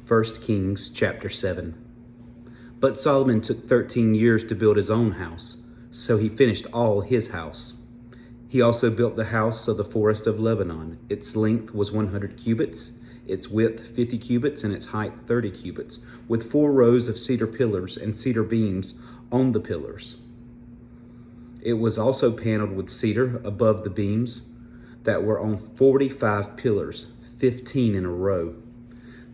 1 Kings chapter 7. But Solomon took 13 years to build his own house, so he finished all his house. He also built the house of the forest of Lebanon. Its length was 100 cubits, its width 50 cubits, and its height 30 cubits, with 4 rows of cedar pillars and cedar beams on the pillars. It was also paneled with cedar above the beams that were on 45 pillars, 15 in a row.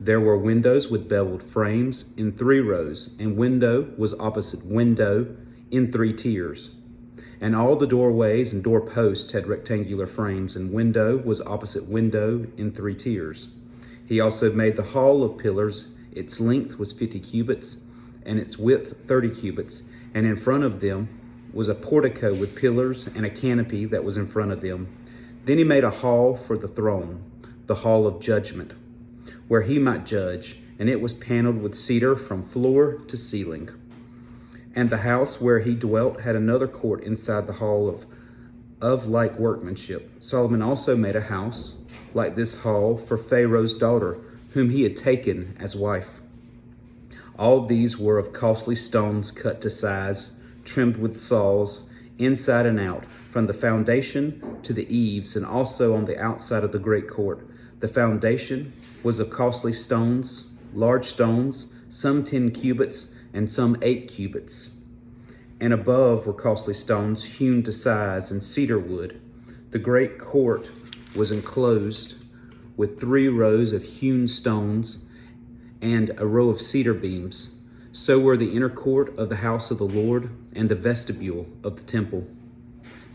There were windows with beveled frames in 3 rows, and window was opposite window in 3 tiers. And all the doorways and doorposts had rectangular frames, and window was opposite window in 3 tiers. He also made the hall of pillars. Its length was 50 cubits, and its width 30 cubits, and in front of them was a portico with pillars and a canopy that was in front of them. Then he made a hall for the throne, the hall of judgment, where he might judge, and it was paneled with cedar from floor to ceiling. And the house where he dwelt had another court inside the hall of like workmanship. Solomon also made a house like this hall for Pharaoh's daughter, whom he had taken as wife. All these were of costly stones cut to size, trimmed with saws, inside and out, from the foundation to the eaves, and also on the outside of the great court. The foundation was of costly stones, large stones, some 10 cubits and some 8 cubits. And above were costly stones hewn to size and cedar wood. The great court was enclosed with 3 rows of hewn stones and a row of cedar beams. So were the inner court of the house of the Lord and the vestibule of the temple.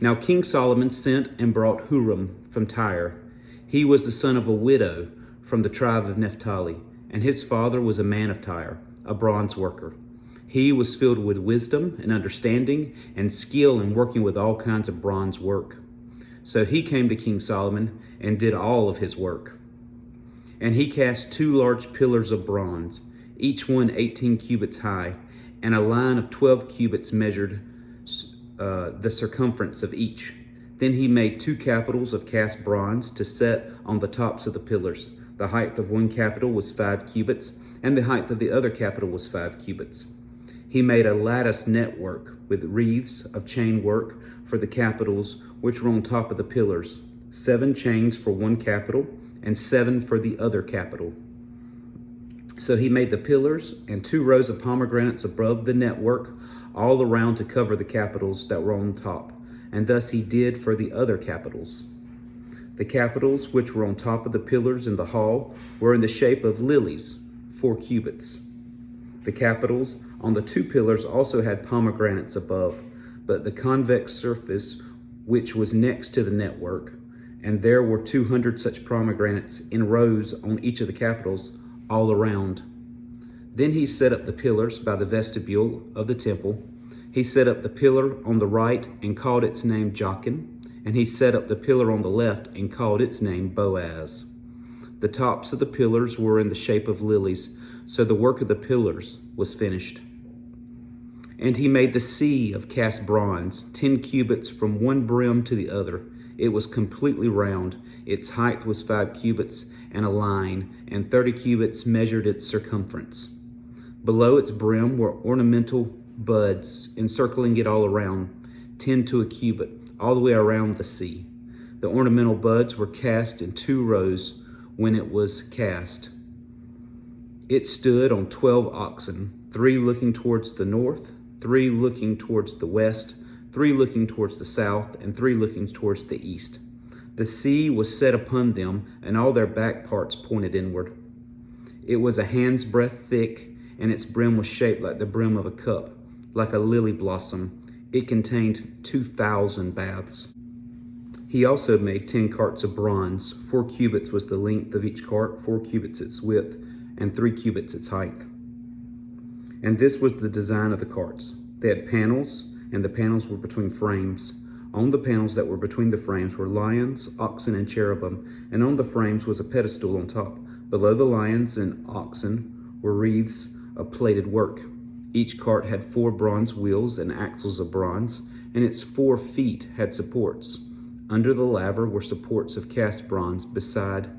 Now King Solomon sent and brought Huram from Tyre. He was the son of a widow from the tribe of Naphtali, and his father was a man of Tyre, a bronze worker. He was filled with wisdom and understanding and skill in working with all kinds of bronze work. So he came to King Solomon and did all of his work. And he cast 2 large pillars of bronze, each one 18 cubits high, and a line of 12 cubits measured the circumference of each. Then he made 2 capitals of cast bronze to set on the tops of the pillars. The height of one capital was 5 cubits, and the height of the other capital was 5 cubits. He made a lattice network with wreaths of chain work for the capitals which were on top of the pillars, 7 chains for one capital, and 7 for the other capital. So he made the pillars and 2 rows of pomegranates above the network all around to cover the capitals that were on top, and thus he did for the other capitals. The capitals which were on top of the pillars in the hall were in the shape of lilies, 4 cubits. The capitals on the 2 pillars also had pomegranates above, but the convex surface which was next to the network, and there were 200 such pomegranates in rows on each of the capitals all around. Then he set up the pillars by the vestibule of the temple. He set up the pillar on the right and called its name Jachin, and he set up the pillar on the left and called its name Boaz. The tops of the pillars were in the shape of lilies, so the work of the pillars was finished. And he made the sea of cast bronze, 10 cubits from one brim to the other. It was completely round. Its height was 5 cubits and a line, and 30 cubits measured its circumference. Below its brim were ornamental buds encircling it all around, 10 to a cubit, all the way around the sea. The ornamental buds were cast in 2 rows when it was cast. It stood on 12 oxen, 3 looking towards the north, 3 looking towards the west, 3 looking towards the south, and 3 looking towards the east. The sea was set upon them, and all their back parts pointed inward. It was a hand's breadth thick, and its brim was shaped like the brim of a cup, like a lily blossom. It contained 2,000 baths. He also made 10 carts of bronze. 4 cubits was the length of each cart, 4 cubits its width, and 3 cubits its height. And this was the design of the carts. They had panels, and the panels were between frames. On the panels that were between the frames were lions, oxen, and cherubim, and on the frames was a pedestal on top. Below the lions and oxen were wreaths of plated work. Each cart had 4 bronze wheels and axles of bronze, and its 4 feet had supports. Under the laver were supports of cast bronze beside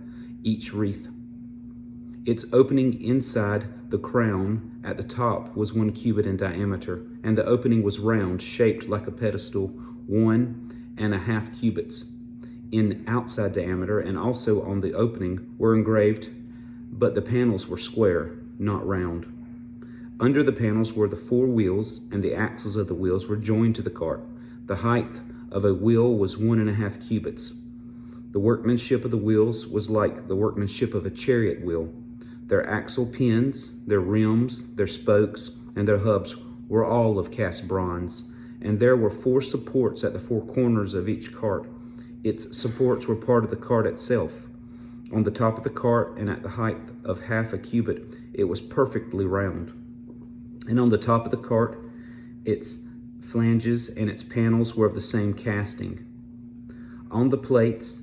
each wreath. Its opening inside the crown at the top was 1 cubit in diameter, and the opening was round, shaped like a pedestal, 1.5 cubits in outside diameter, and also on the opening were engraved, but the panels were square, not round. Under the panels were the 4 wheels, and the axles of the wheels were joined to the cart. The height of a wheel was 1.5 cubits. The workmanship of the wheels was like the workmanship of a chariot wheel. Their axle pins, their rims, their spokes, and their hubs were all of cast bronze. And there were 4 supports at the 4 corners of each cart. Its supports were part of the cart itself. On the top of the cart and at the height of 0.5 cubit, it was perfectly round. And on the top of the cart, its flanges and its panels were of the same casting. On the plates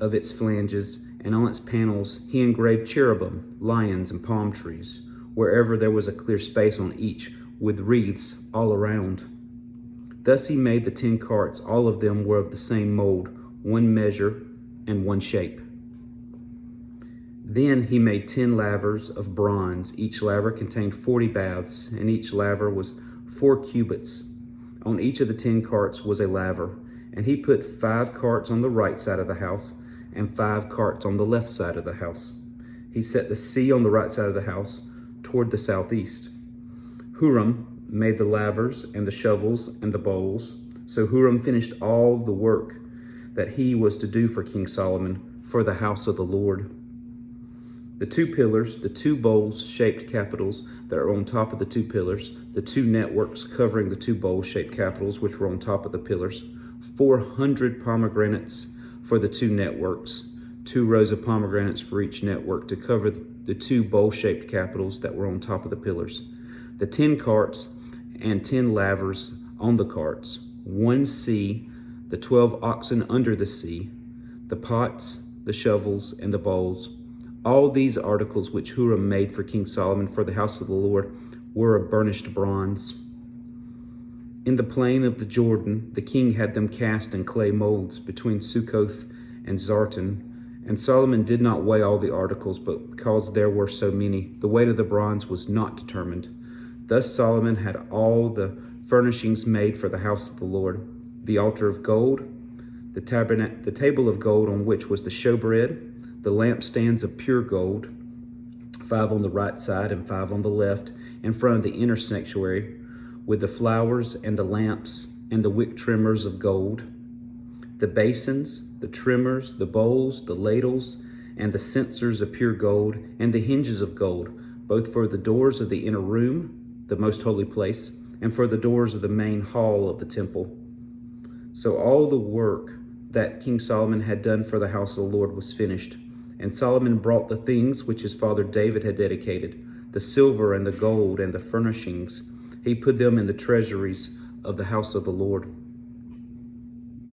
of its flanges and on its panels, he engraved cherubim, lions, and palm trees, wherever there was a clear space on each, with wreaths all around. Thus he made the 10 carts. All of them were of the same mold, 1 measure and 1 shape. Then he made 10 lavers of bronze. Each laver contained 40 baths, and each laver was 4 cubits. On each of the 10 carts was a laver, and he put 5 carts on the right side of the house and 5 carts on the left side of the house. He set the sea on the right side of the house toward the southeast. Huram made the lavers and the shovels and the bowls. So Huram finished all the work that he was to do for King Solomon for the house of the Lord. The 2 pillars, the 2 bowl-shaped capitals that are on top of the 2 pillars, the 2 networks covering the 2 bowl-shaped capitals which were on top of the pillars, 400 pomegranates for the 2 networks, 2 rows of pomegranates for each network to cover the 2 bowl-shaped capitals that were on top of the pillars, the 10 carts and 10 lavers on the carts, 1 sea, the 12 oxen under the sea, the pots, the shovels, and the bowls. All these articles which Huram made for King Solomon for the house of the Lord were of burnished bronze. In the plain of the Jordan, the king had them cast in clay molds between Succoth and Zartan. And Solomon did not weigh all the articles, but because there were so many, the weight of the bronze was not determined. Thus Solomon had all the furnishings made for the house of the Lord: the altar of gold, the table of gold on which was the showbread, the lampstands of pure gold, 5 on the right side and 5 on the left, in front of the inner sanctuary, with the flowers and the lamps and the wick trimmers of gold, the basins, the trimmers, the bowls, the ladles, and the censers of pure gold, and the hinges of gold, both for the doors of the inner room, the most holy place, and for the doors of the main hall of the temple. So all the work that King Solomon had done for the house of the Lord was finished. And Solomon brought the things which his father David had dedicated, the silver and the gold and the furnishings. He put them in the treasuries of the house of the Lord.